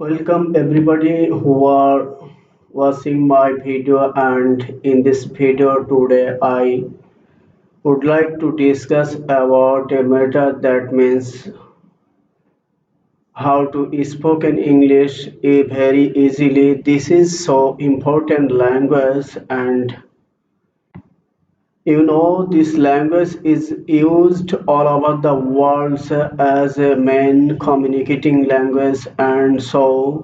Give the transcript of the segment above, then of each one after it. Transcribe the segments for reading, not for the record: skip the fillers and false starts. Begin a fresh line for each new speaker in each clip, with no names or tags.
Welcome everybody who are watching my video, and in this video today I would like to discuss about a matter that means how to speak in English very easily. This is so important language, and this language is used all over the world as a main communicating language, and so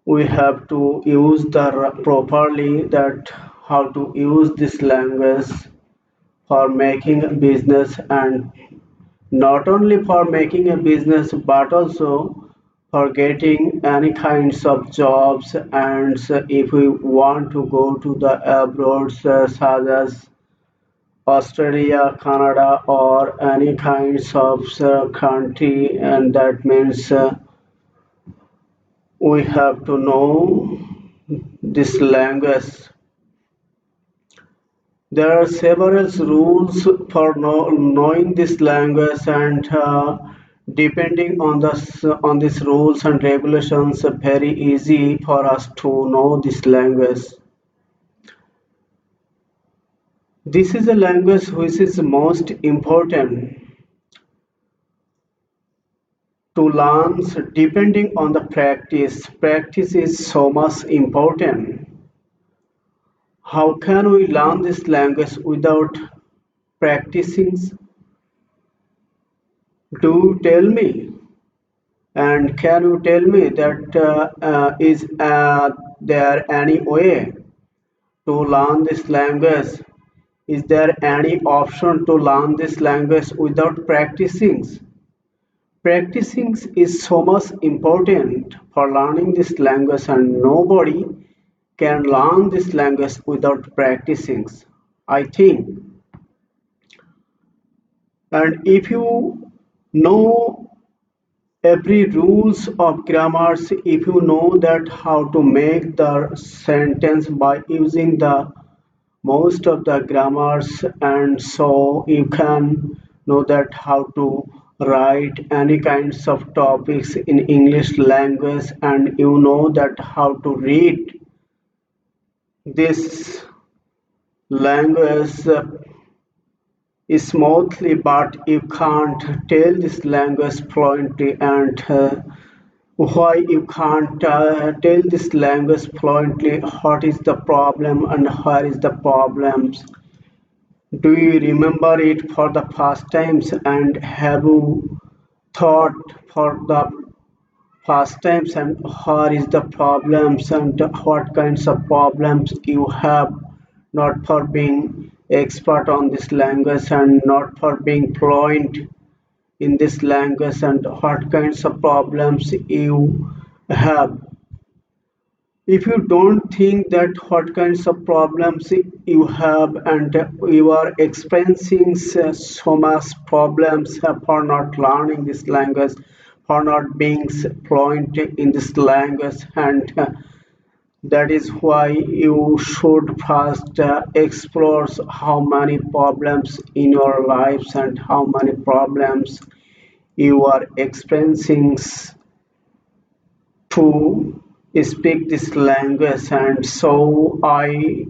we have to use the properly that how to use this language for making a business, and not only for making a business but also for getting any kinds of jobs. And so if we want to go to the abroad such as Australia, Canada, or any kinds of country, and that means we have to know this language. There are several rules for knowing this language, and depending on these rules and regulations, very easy for us to know this language. This is a language which is most important to learn depending on the practice. Practice is so much important. How can we learn this language without practicing? Do tell me. And can you tell me that is there any way to learn this language? Is there any option to learn this language without practicing? Practicing is so much important for learning this language, and nobody can learn this language without practicing, I think. And if you know every rules of grammars, if you know that how to make the sentence by using the most of the grammars, and so you can know that how to write any kinds of topics in English language, and you know that how to read this language smoothly, but you can't tell this language fluently. And why you can't tell this language fluently? What is the problem and where is the problems? Do you remember it for the first times, and have you thought for the first times, and where is the problems and what kinds of problems you have, not for being expert on this language and not for being fluent in this language, and what kinds of problems you have? If you don't think that what kinds of problems you have, and you are experiencing so much problems for not learning this language, for not being fluent in this language, and that is why you should first explore how many problems in your lives and how many problems you are experiencing to speak this language. And so I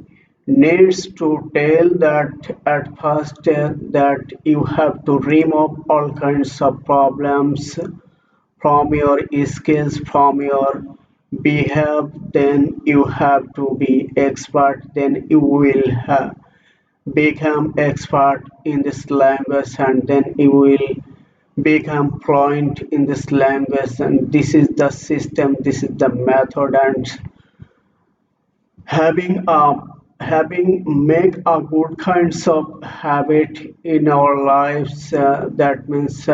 needs to tell that at first that you have to remove all kinds of problems from your skills, from your behavior. Then you have to be expert, then you will become expert in this language, and then you will become fluent in this language. And this is the system, this is the method. And having make a good kinds of habit in our lives, that means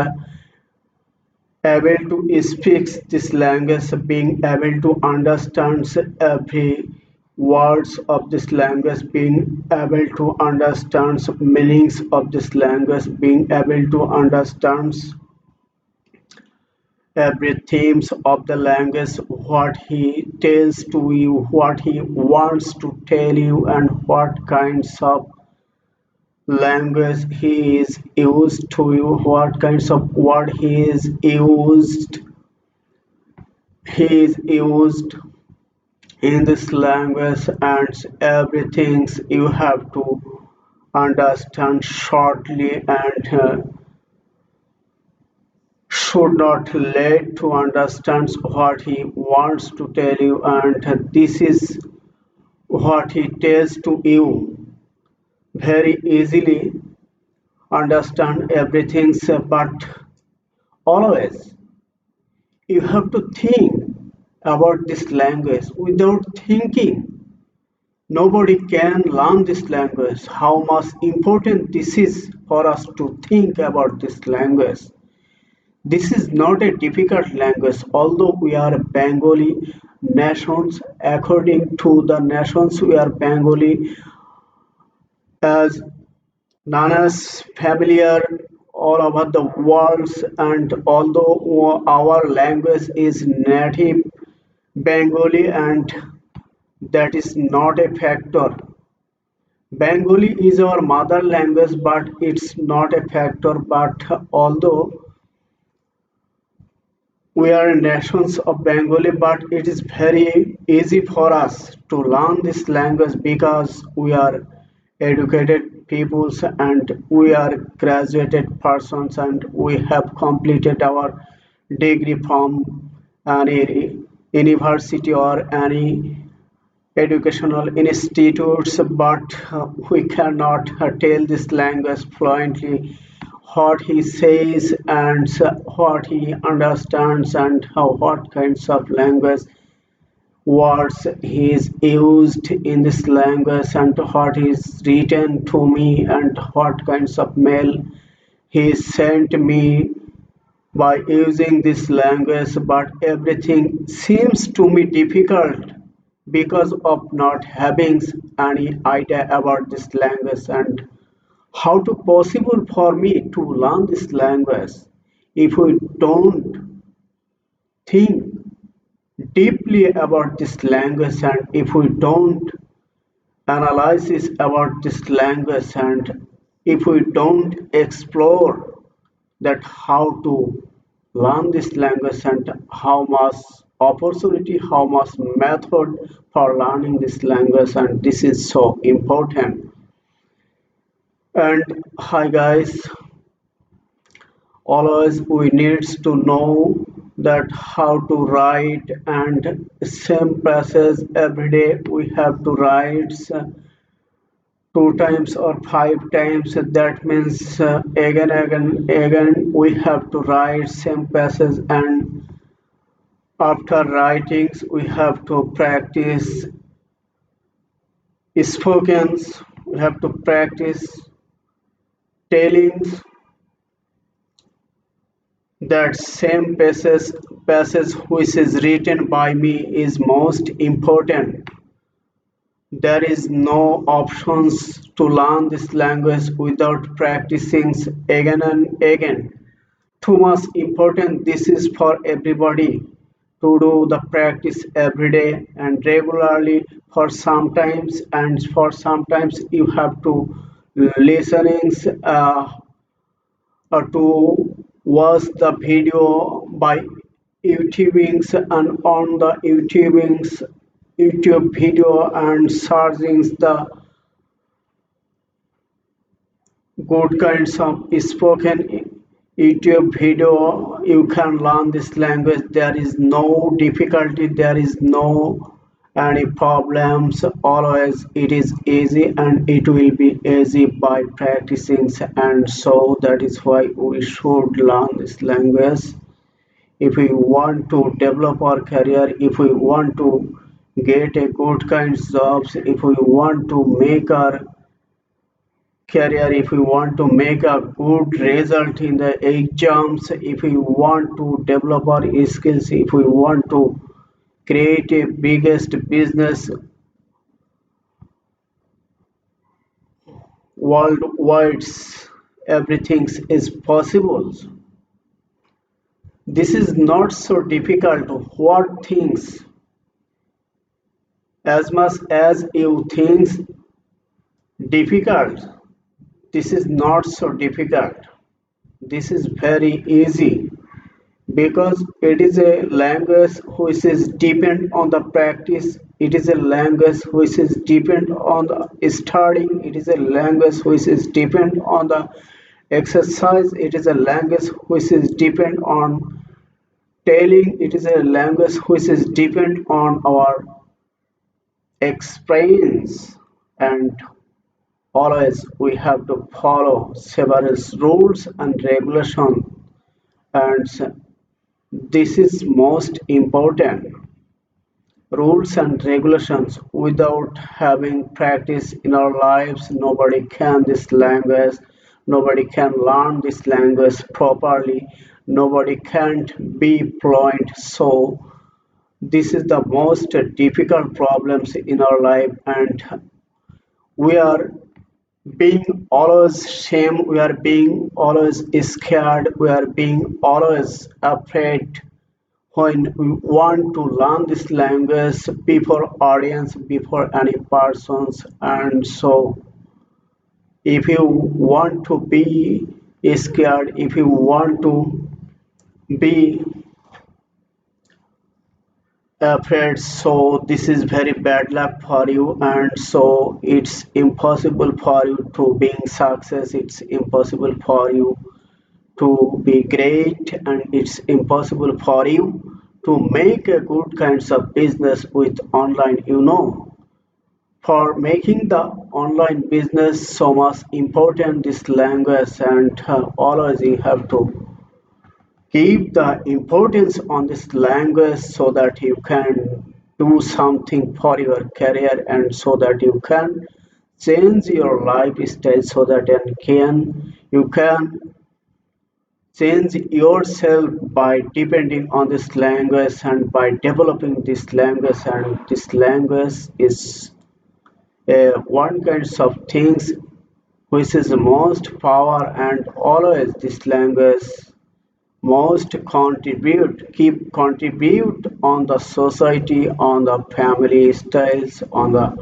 able to speak this language, being able to understand every words of this language, being able to understand meanings of this language, being able to understand every themes of the language, what he tells to you, what he wants to tell you, and what kinds of language he is used to you, what kinds of word he is used He is used in this language and everything you have to understand shortly and should not let to understand what he wants to tell you, and this is what he tells to you very easily understand everything, but always you have to think about this language. Without thinking nobody can learn this language. How much important this is for us to think about this language. This is not a difficult language, although we are Bengali nations. According to the nations, we are Bengali as Nanas familiar all over the world, and although our language is native Bengali, and that is not a factor. Bengali is our mother language, but it's not a factor. But although we are nations of Bengali, but it is very easy for us to learn this language because we are educated peoples and we are graduated persons and we have completed our degree from any university or any educational institutes, but we cannot tell this language fluently. What he says and what he understands, and how what kinds of language words he is used in this language, and what is written to me, and what kinds of mail he sent me by using this language, but everything seems to me difficult because of not having any idea about this language, and how to possible for me to learn this language if we don't think deeply about this language, and if we don't analyze about this language, and if we don't explore that how to learn this language, and how much opportunity, how much method for learning this language, and this is so important. And hi guys, always we needs to know that how to write, and same passage every day we have to write two times or five times. That means again we have to write same passage, and after writings we have to practice spokens, we have to practice tellings. That same passage which is written by me is most important. There is no options to learn this language without practicing again and again. Too much important this is for everybody to do the practice every day and regularly for sometimes, and for sometimes you have to listenings to watch the video by YouTubings, and on the YouTube video and searching the good kinds of spoken YouTube video, you can learn this language. There is no difficulty, there is no any problems. Always it is easy, and it will be easy by practicing. And so that is why we should learn this language if we want to develop our career, if we want to get a good kinds jobs, if we want to make our career, if we want to make a good result in the exams, if we want to develop our skills, if we want to create a biggest business worldwide, everything is possible. This is not so difficult. What things, as much as you think difficult, this is not so difficult. This is very easy. because it is a language which is depend on the practice. It is a language which is depend on the studying. It is a language which is depend on the exercise. It is a language which is depend on telling. It is a language which is depend on our experience, and always we have to follow several rules and regulations, and this is most important. Rules and regulations. Without having practice in our lives, nobody can this language, nobody can learn this language properly, nobody can't be fluent. So this is the most difficult problems in our life, and we are being always shame, we are being always scared, we are being always afraid when we want to learn this language before audience, before any persons. And so if you want to be scared, if you want to be afraid, so this is very bad luck for you, and so it's impossible for you to being success, it's impossible for you to be great, and it's impossible for you to make a good kinds of business with online. For making the online business so much important this language, and always you have to keep the importance on this language so that you can do something for your career, and so that you can change your lifestyle, so that you can change yourself by depending on this language and by developing this language. And this language is one kinds of things which is most power, and always this language most contribute keep contribute on the society, on the family styles, on the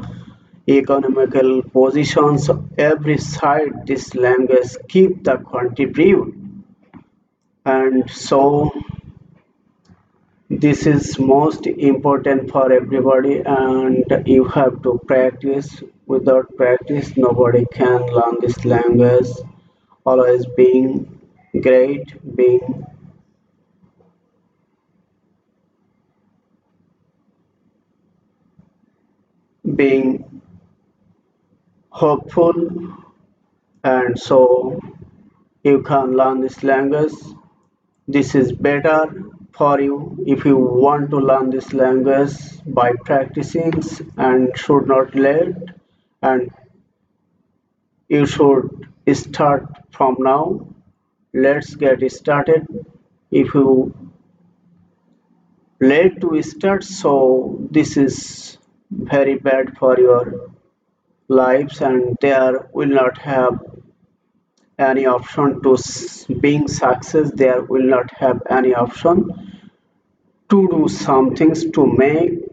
economical positions. Every side this language keep the contribute, and so this is most important for everybody, and you have to practice. Without practice, nobody can learn this language. Always being great, being hopeful, and so you can learn this language. This is better for you if you want to learn this language by practicing, and should not let, and you should start from now. Let's get started. If you late to start, so this is very bad for your lives, and there will not have any option to being success. There will not have any option to do some things, to make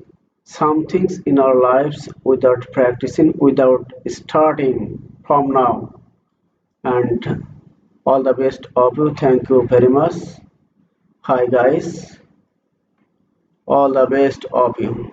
some things in our lives without practicing, without starting from now. And all the best of you. Thank you very much. Hi guys, all the best of you.